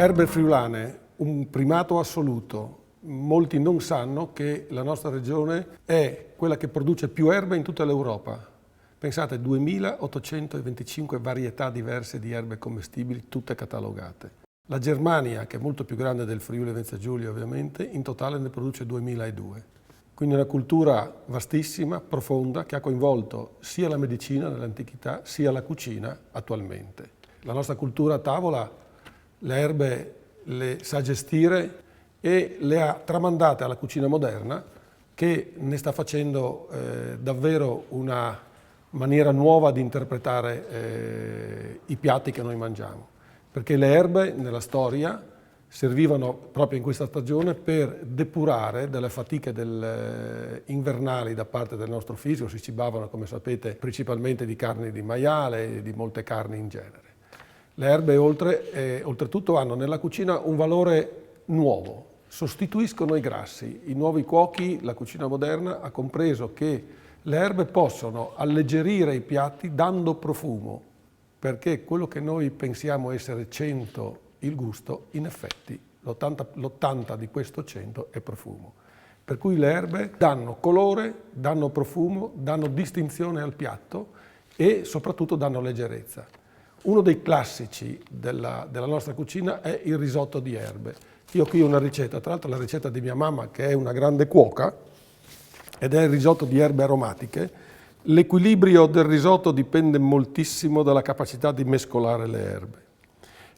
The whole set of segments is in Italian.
Erbe friulane, un primato assoluto. Molti non sanno che la nostra regione è quella che produce più erbe in tutta l'Europa. Pensate, 2825 varietà diverse di erbe commestibili, tutte catalogate. La Germania, che è molto più grande del Friuli Venezia Giulia ovviamente, in totale ne produce 2002. Quindi una cultura vastissima, profonda, che ha coinvolto sia la medicina nell'antichità, sia la cucina attualmente. La nostra cultura a tavola le erbe le sa gestire e le ha tramandate alla cucina moderna, che ne sta facendo davvero una maniera nuova di interpretare i piatti che noi mangiamo. Perché le erbe nella storia servivano proprio in questa stagione per depurare dalle fatiche invernali da parte del nostro fisico. Si cibavano, come sapete, principalmente di carni di maiale e di molte carni in genere. Le erbe oltretutto hanno nella cucina un valore nuovo, sostituiscono i grassi. I nuovi cuochi, la cucina moderna, ha compreso che le erbe possono alleggerire i piatti dando profumo, perché quello che noi pensiamo essere 100 il gusto, in effetti l'80 di questo 100 è profumo. Per cui le erbe danno colore, danno profumo, danno distinzione al piatto e soprattutto danno leggerezza. Uno dei classici della nostra cucina è il risotto di erbe. Io qui ho una ricetta, tra l'altro la ricetta di mia mamma, che è una grande cuoca, ed è il risotto di erbe aromatiche. L'equilibrio del risotto dipende moltissimo dalla capacità di mescolare le erbe.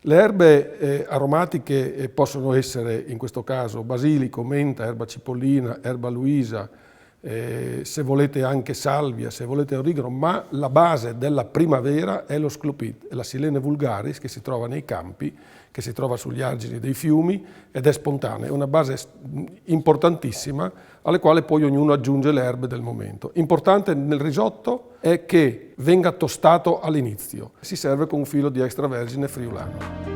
Le erbe aromatiche possono essere, in questo caso, basilico, menta, erba cipollina, erba luisa, se volete anche salvia, se volete origano, ma la base della primavera è lo sclopit, è la Silene vulgaris che si trova nei campi, che si trova sugli argini dei fiumi ed è spontanea, è una base importantissima alle quale poi ognuno aggiunge le erbe del momento. Importante nel risotto è che venga tostato all'inizio, si serve con un filo di extravergine friulano.